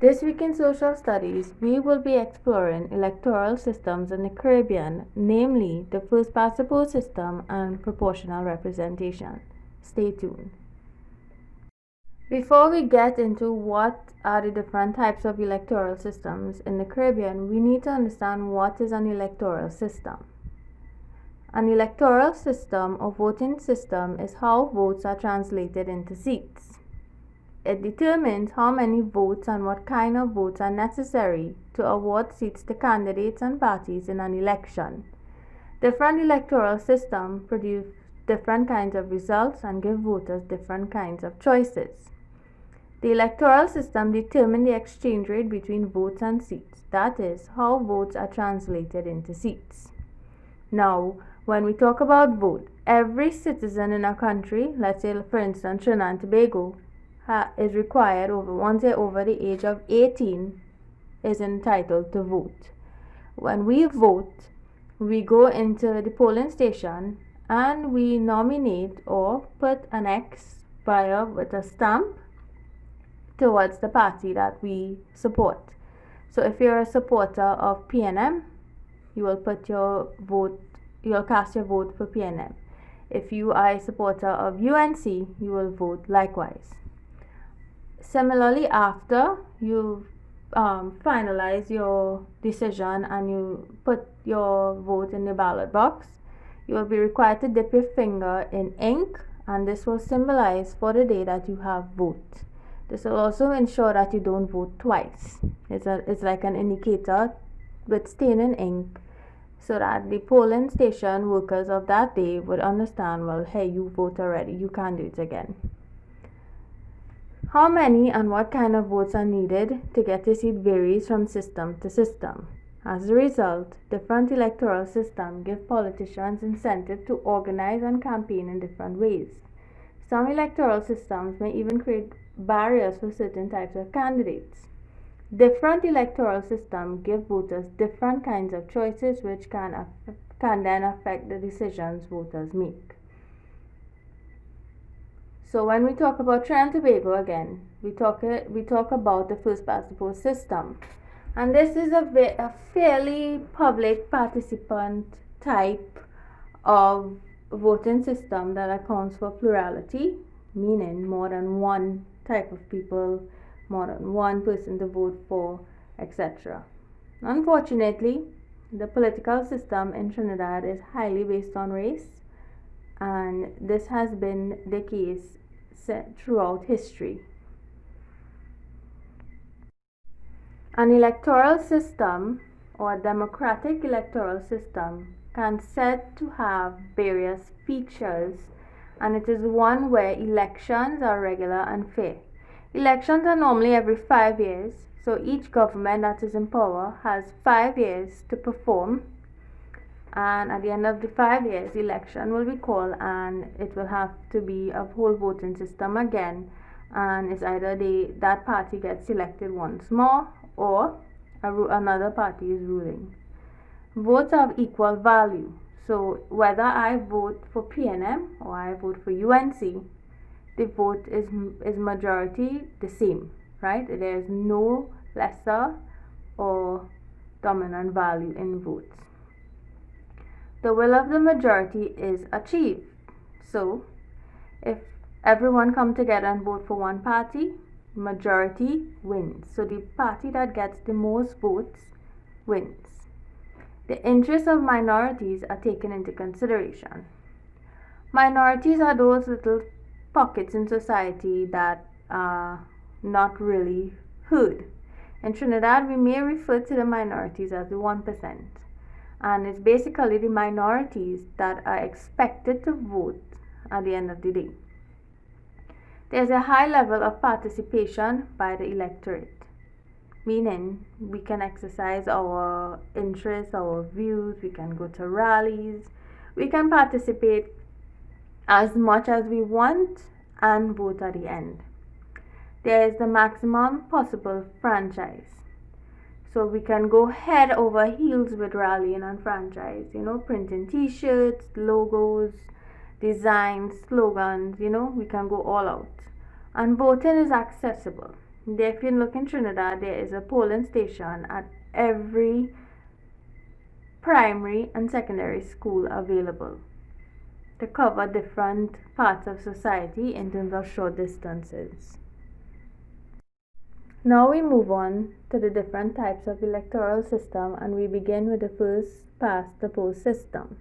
This week in Social Studies, we will be exploring electoral systems in the Caribbean, namely the first past the post system and proportional representation. Stay tuned. Before we get into what are the different types of electoral systems in the Caribbean, we need to understand what is an electoral system. An electoral system or voting system is how votes are translated into seats. It determines how many votes and what kind of votes are necessary to award seats to candidates and parties in an election. Different electoral systems produce different kinds of results and give voters different kinds of choices. The electoral system determines the exchange rate between votes and seats, that is, how votes are translated into seats. Now, when we talk about vote, every citizen in a country, let's say for instance Trinidad and Tobago, is required once they're over the age of 18 is entitled to vote. When we vote, we go into the polling station and we nominate or put an X with a stamp towards the party that we support. So if you're a supporter of PNM, you will put your vote, you'll cast your vote for PNM. If you are a supporter of UNC, you will vote likewise. Similarly, after you finalize your decision and you put your vote in the ballot box, you will be required to dip your finger in ink, and this will symbolize for the day that you have voted. This will also ensure that you don't vote twice. It's like an indicator with staining ink, so that the polling station workers of that day would understand, well, hey, you vote already, you can't do it again. How many and what kind of votes are needed to get a seat varies from system to system. As a result, different electoral systems give politicians incentive to organize and campaign in different ways. Some electoral systems may even create barriers for certain types of candidates. Different electoral systems give voters different kinds of choices, which can then affect the decisions voters make. So when we talk about Trinidad and Tobago again, we talk about the first past the post system, and this is a fairly public participant type of voting system that accounts for plurality, meaning more than one type of people, more than one person to vote for, etc. Unfortunately, the political system in Trinidad is highly based on race, and this has been the case throughout history. An electoral system or a democratic electoral system can said to have various features, and it is one where elections are regular and fair. Elections are normally every 5 years, so each government that is in power has 5 years to perform, and at the end of the 5 years, election will be called, and it will have to be a whole voting system again, and it's either that party gets elected once more or another party is ruling. Votes have equal value, so whether I vote for PNM or I vote for UNC, the vote is majority the same, right? There is no lesser or dominant value in votes. The will of the majority is achieved. So, if everyone come together and vote for one party, majority wins. So the party that gets the most votes wins. The interests of minorities are taken into consideration. Minorities are those little pockets in society that are not really heard. In Trinidad, we may refer to the minorities as the 1%. And it's basically the minorities that are expected to vote at the end of the day. There's a high level of participation by the electorate, meaning we can exercise our interests, our views, we can go to rallies, we can participate as much as we want and vote at the end. There is the maximum possible franchise. So we can go head over heels with rallying and franchise, printing t-shirts, logos, designs, slogans, we can go all out. And voting is accessible. If you look in Trinidad, there is a polling station at every primary and secondary school available to cover different parts of society in terms of short distances. Now we move on to the different types of electoral system, and we begin with the first past the post system.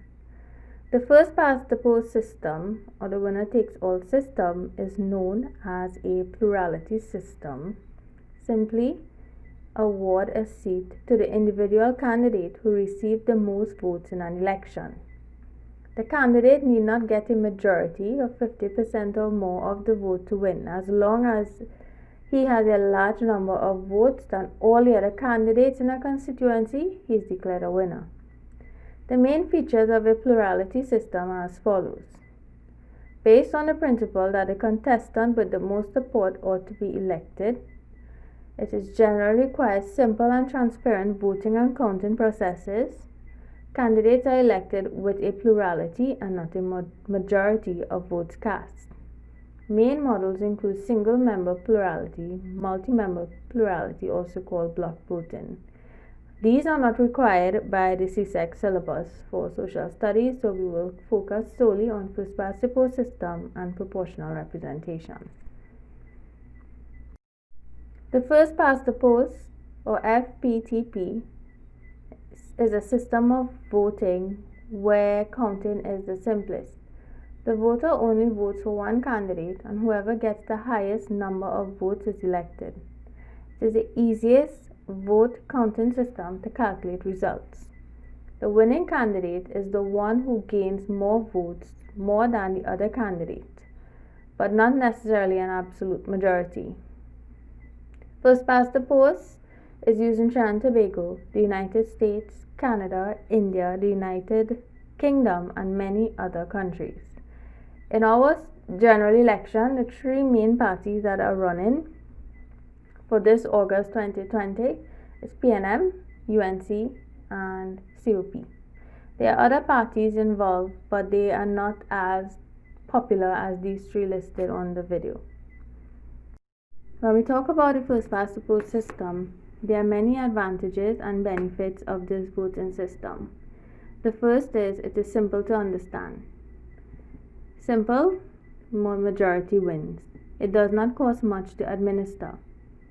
The first past the post system, or the winner takes all system, is known as a plurality system. Simply award a seat to the individual candidate who received the most votes in an election. The candidate need not get a majority of 50% or more of the vote to win. As long as he has a large number of votes than all the other candidates in a constituency, he is declared a winner. The main features of a plurality system are as follows. Based on the principle that the contestant with the most support ought to be elected, it is generally requires simple and transparent voting and counting processes. Candidates are elected with a plurality and not a majority of votes cast. Main models include single-member plurality, multi-member plurality, also called block voting. These are not required by the CSEC syllabus for social studies, so we will focus solely on first past the post system and proportional representation. The first past the post, or FPTP, is a system of voting where counting is the simplest. The voter only votes for one candidate, and whoever gets the highest number of votes is elected. It is the easiest vote counting system to calculate results. The winning candidate is the one who gains more votes more than the other candidate, but not necessarily an absolute majority. First past the post is used in Trinidad and Tobago, the United States, Canada, India, the United Kingdom, and many other countries. In our general election, the three main parties that are running for this August 2020 is PNM, UNC, and COP. There are other parties involved, but they are not as popular as these three listed on the video. When we talk about the first past the post system, there are many advantages and benefits of this voting system. The first is it is simple to understand. Simple, majority wins. It does not cost much to administer.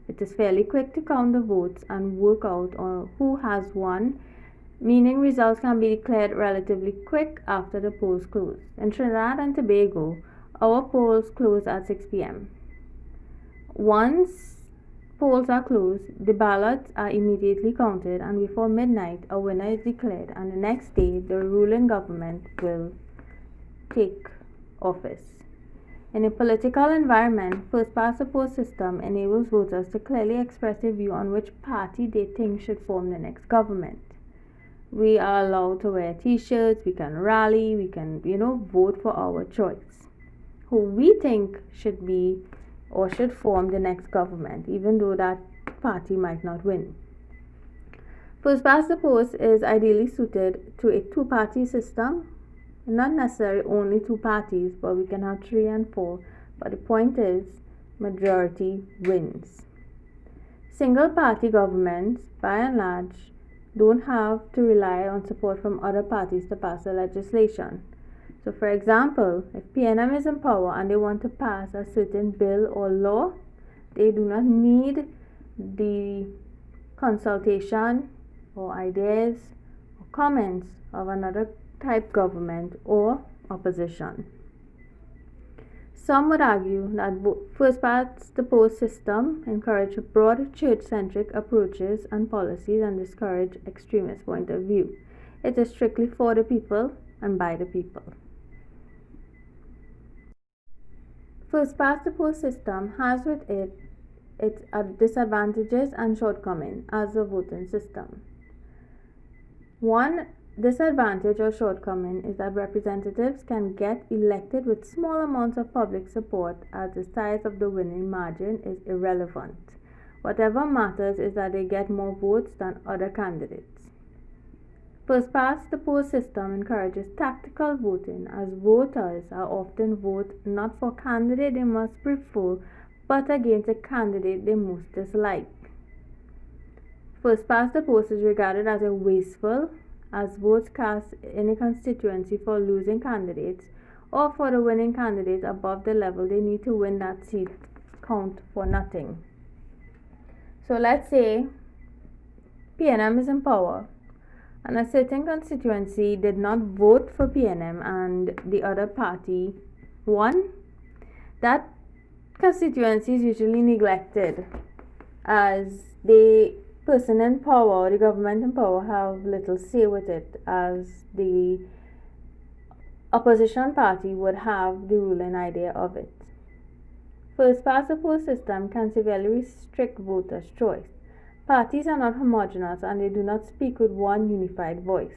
It is fairly quick to count the votes and work out who has won, meaning results can be declared relatively quick after the polls close. In Trinidad and Tobago, our polls close at 6 p.m. Once polls are closed, the ballots are immediately counted, and before midnight, a winner is declared, and the next day, the ruling government will take office. In a political environment, first past the post system enables voters to clearly express a view on which party they think should form the next government. We are allowed to wear t-shirts, we can rally, we can, vote for our choice. Who we think should be or should form the next government, even though that party might not win. First past the post is ideally suited to a two-party system. Not necessarily only two parties, but we can have 3 and 4. But the point is, majority wins. Single party governments, by and large, don't have to rely on support from other parties to pass the legislation. So, for example, if PNM is in power and they want to pass a certain bill or law, they do not need the consultation or ideas or comments of another type government or opposition. Some would argue that first past the post system encourage broad church-centric approaches and policies and discourage extremist point of view. It is strictly for the people and by the people. First past the post system has with it its disadvantages and shortcomings as a voting system. One disadvantage or shortcoming is that representatives can get elected with small amounts of public support, as the size of the winning margin is irrelevant. Whatever matters is that they get more votes than other candidates. First past the post system encourages tactical voting, as voters are often vote not for candidate they must prefer, but against a candidate they most dislike. First past the post is regarded as a wasteful, as votes cast in a constituency for losing candidates or for the winning candidates above the level they need to win that seat count for nothing. So let's say PNM is in power and a certain constituency did not vote for PNM and the other party won. That constituency is usually neglected as the person in power, the government in power, have little say with it, as the opposition party would have the ruling idea of it. First past the post system can severely restrict voters' choice. Parties are not homogeneous and they do not speak with one unified voice.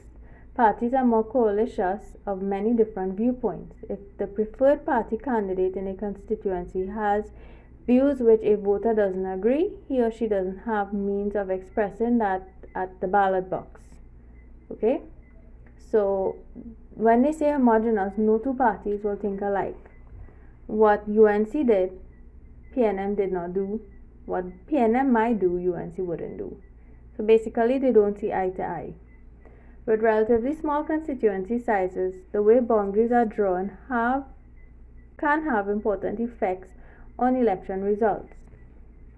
Parties are more coalescence of many different viewpoints. If the preferred party candidate in a constituency has views which a voter doesn't agree, he or she doesn't have means of expressing that at the ballot box. Okay? So when they say homogeneous, no two parties will think alike. What UNC did, PNM did not do. What PNM might do, UNC wouldn't do. So basically they don't see eye to eye. With relatively small constituency sizes, the way boundaries are drawn can have important effects on election results.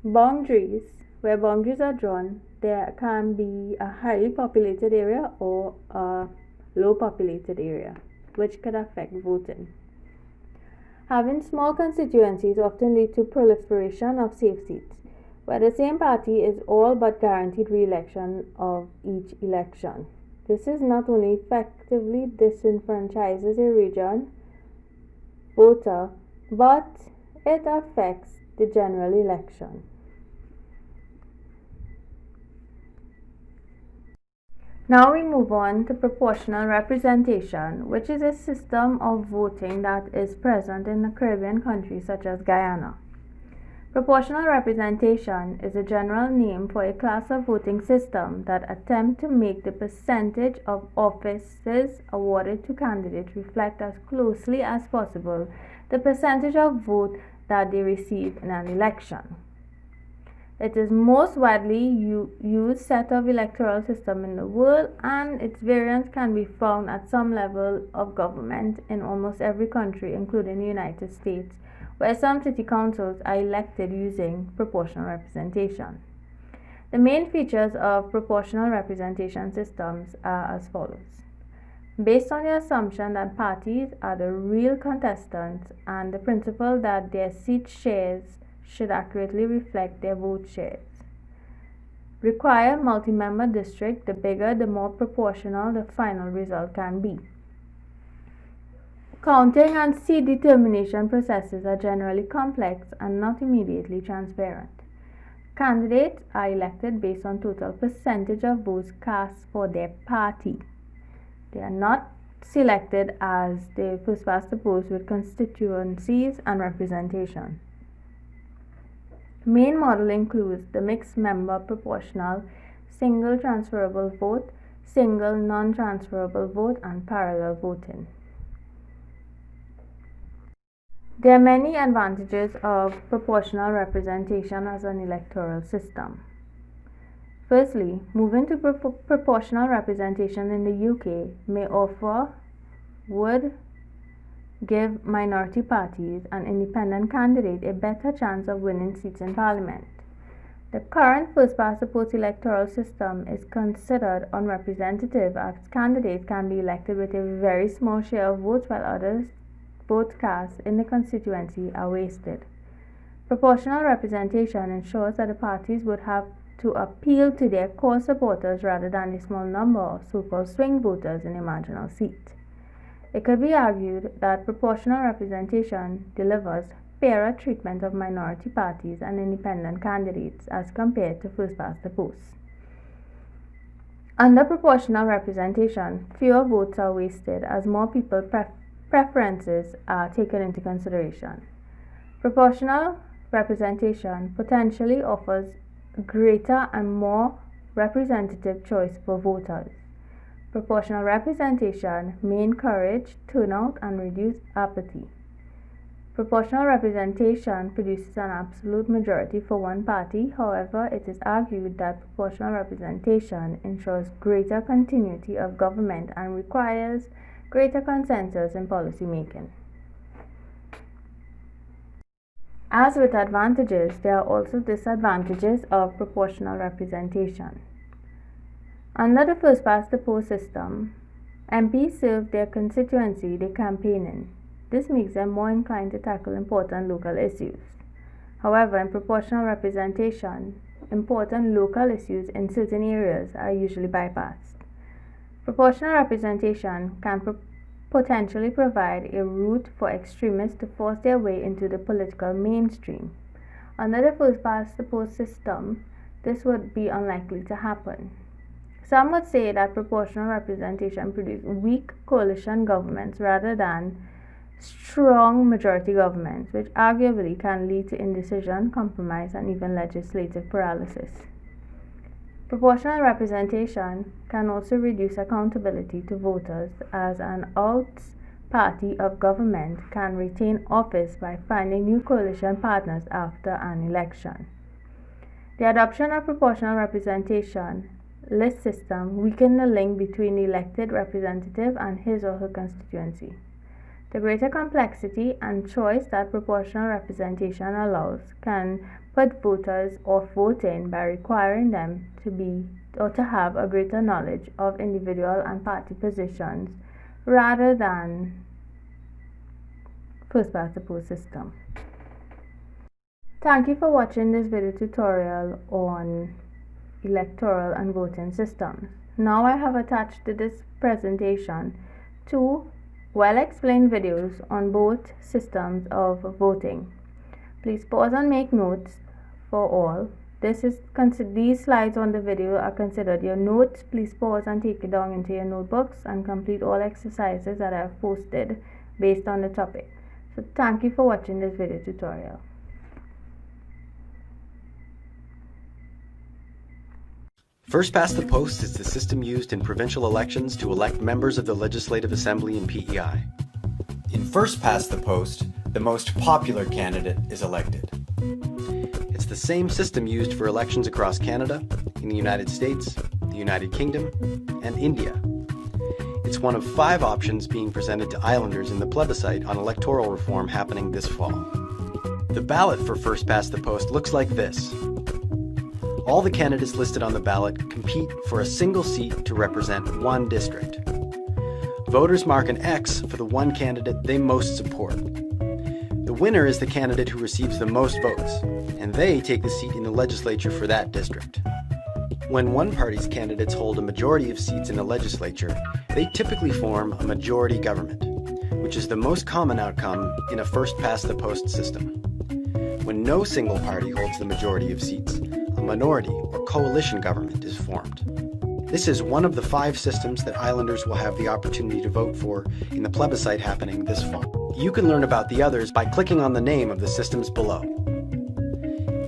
Where boundaries are drawn, there can be a highly populated area or a low populated area, which could affect voting. Having small constituencies often lead to proliferation of safe seats, where the same party is all but guaranteed re-election of each election. This is not only effectively disenfranchises a region voter, but it affects the general election. Now we move on to proportional representation, which is a system of voting that is present in the Caribbean countries such as Guyana. Proportional representation is a general name for a class of voting system that attempt to make the percentage of offices awarded to candidates reflect as closely as possible the percentage of vote that they receive in an election. It is most widely used set of electoral system in the world, and its variants can be found at some level of government in almost every country, including the United States, where some city councils are elected using proportional representation. The main features of proportional representation systems are as follows. Based on the assumption that parties are the real contestants and the principle that their seat shares should accurately reflect their vote shares. Require multi-member district. The bigger, the more proportional the final result can be. Counting and seat determination processes are generally complex and not immediately transparent. Candidates are elected based on total percentage of votes cast for their party. They are not selected as the first past the post with constituencies and representation. Main model includes the mixed member proportional, single transferable vote, single non-transferable vote, and parallel voting. There are many advantages of proportional representation as an electoral system. Firstly, moving to proportional representation in the UK would give minority parties and independent candidates a better chance of winning seats in Parliament. The current first past the post electoral system is considered unrepresentative, as candidates can be elected with a very small share of votes while others votes cast in the constituency are wasted. Proportional representation ensures that the parties would have to appeal to their core supporters rather than a small number of so-called swing voters in a marginal seat. It could be argued that proportional representation delivers fairer treatment of minority parties and independent candidates as compared to first past the post. Under proportional representation, fewer votes are wasted as more people's preferences are taken into consideration. Proportional representation potentially offers greater and more representative choice for voters. Proportional representation may encourage turnout and reduce apathy. Proportional representation produces an absolute majority for one party. However, it is argued that proportional representation ensures greater continuity of government and requires greater consensus in policy making. As with advantages, there are also disadvantages of proportional representation. Under the first-past-the-post system, MPs serve their constituency they campaign in. This makes them more inclined to tackle important local issues. However, in proportional representation, important local issues in certain areas are usually bypassed. Proportional representation can potentially provide a route for extremists to force their way into the political mainstream. Under the first-past-the-post system, this would be unlikely to happen. Some would say that proportional representation produces weak coalition governments rather than strong majority governments, which arguably can lead to indecision, compromise, and even legislative paralysis. Proportional representation can also reduce accountability to voters, as an alt party of government can retain office by finding new coalition partners after an election. The adoption of proportional representation list system weakened the link between the elected representative and his or her constituency. The greater complexity and choice that proportional representation allows can put voters off voting by requiring them to be or to have a greater knowledge of individual and party positions rather than first-past-the-post system. Thank you for watching this video tutorial on electoral and voting systems. Now I have attached to this presentation two well-explained videos on both systems of voting. Please pause and make notes for all. These slides on the video are considered your notes. Please pause and take it down into your notebooks and complete all exercises that I have posted based on the topic. So thank you for watching this video tutorial. First past the post is the system used in provincial elections to elect members of the Legislative Assembly in PEI. In first past the post, the most popular candidate is elected. It's the same system used for elections across Canada, in the United States, the United Kingdom, and India. It's one of 5 options being presented to islanders in the plebiscite on electoral reform happening this fall. The ballot for first past the post looks like this. All the candidates listed on the ballot compete for a single seat to represent one district. Voters mark an X for the one candidate they most support. The winner is the candidate who receives the most votes, and they take the seat in the legislature for that district. When one party's candidates hold a majority of seats in the legislature, they typically form a majority government, which is the most common outcome in a first-past-the-post system. When no single party holds the majority of seats, a minority or coalition government is formed. This is one of the 5 systems that islanders will have the opportunity to vote for in the plebiscite happening this fall. You can learn about the others by clicking on the name of the systems below.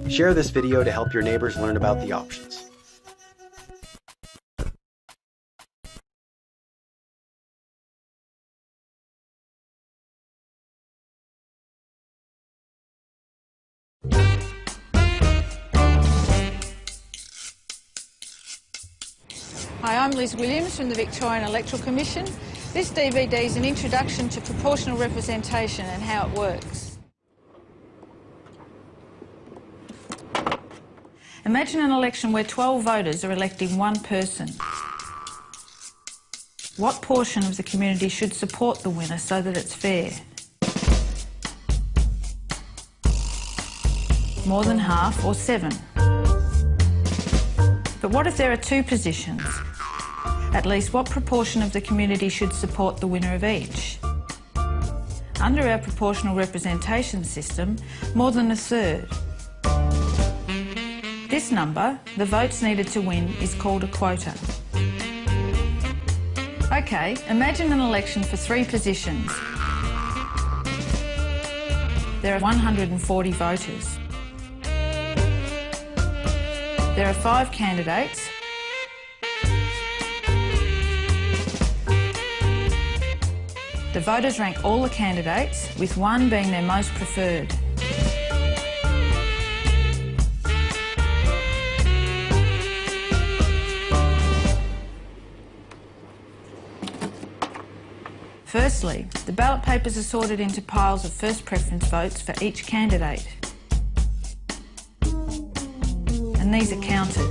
Share this video to help your neighbors learn about the options. Hi, I'm Liz Williams from the Victorian Electoral Commission. This DVD is an introduction to proportional representation and how it works. Imagine an election where 12 voters are electing one person. What portion of the community should support the winner so that it's fair? More than half or 7? But what if there are 2 positions? At least what proportion of the community should support the winner of each? Under our proportional representation system, more than 1/3. This number, the votes needed to win, is called a quota. Okay, imagine an election for 3 positions. There are 140 voters. There are 5 candidates. The voters rank all the candidates, with one being their most preferred. Firstly, the ballot papers are sorted into piles of first preference votes for each candidate. And these are counted.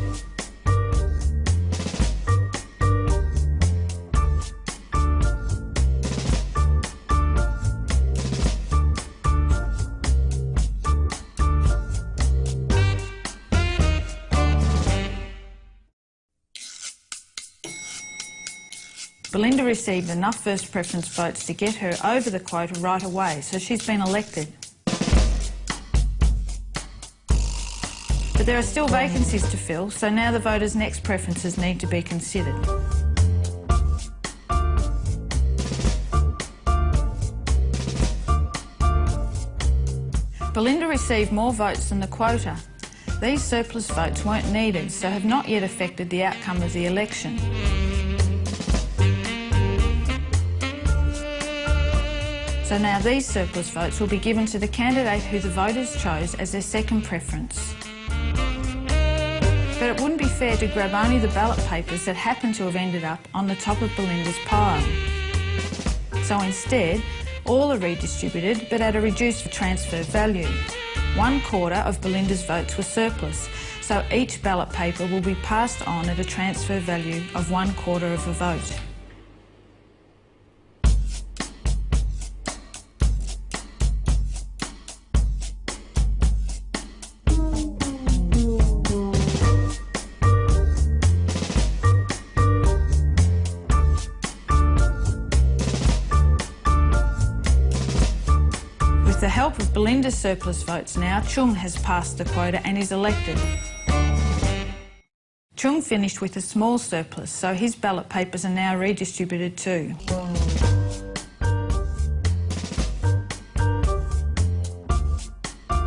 Belinda received enough first preference votes to get her over the quota right away, so she's been elected. But there are still vacancies to fill, so now the voters' next preferences need to be considered. Belinda received more votes than the quota. These surplus votes weren't needed, so have not yet affected the outcome of the election. So now these surplus votes will be given to the candidate who the voters chose as their second preference. But it wouldn't be fair to grab only the ballot papers that happen to have ended up on the top of Belinda's pile. So instead, all are redistributed, but at a reduced transfer value. 1/4 of Belinda's votes were surplus, so each ballot paper will be passed on at a transfer value of 1/4 of a vote. With the help of Belinda's surplus votes now, Chung has passed the quota and is elected. Chung finished with a small surplus, so his ballot papers are now redistributed too.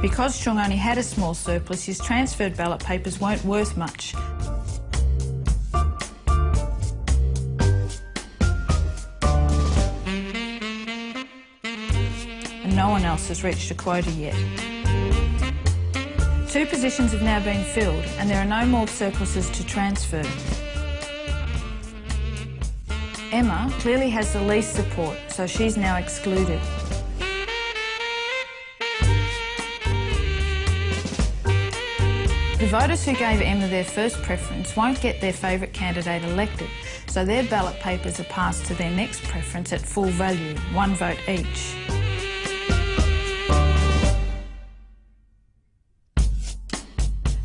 Because Chung only had a small surplus, his transferred ballot papers weren't worth much. No one else has reached a quota yet. 2 positions have now been filled and there are no more surpluses to transfer. Emma clearly has the least support, so she's now excluded. The voters who gave Emma their first preference won't get their favourite candidate elected, so their ballot papers are passed to their next preference at full value, 1 vote each.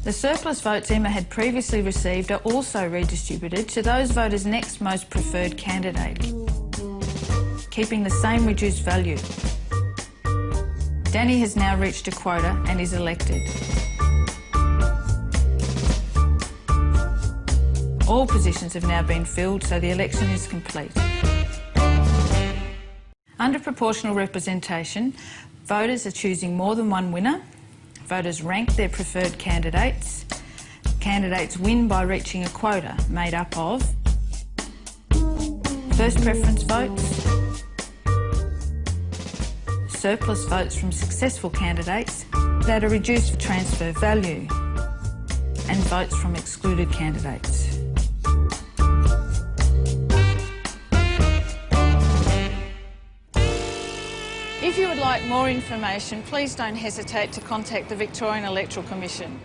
The surplus votes Emma had previously received are also redistributed to those voters' next most preferred candidate, keeping the same reduced value. Danny has now reached a quota and is elected. All positions have now been filled, so the election is complete. Under proportional representation, voters are choosing more than one winner. Voters rank their preferred candidates. Candidates win by reaching a quota made up of first preference votes, surplus votes from successful candidates that are reduced for transfer value, and votes from excluded candidates. If you would like more information, please don't hesitate to contact the Victorian Electoral Commission.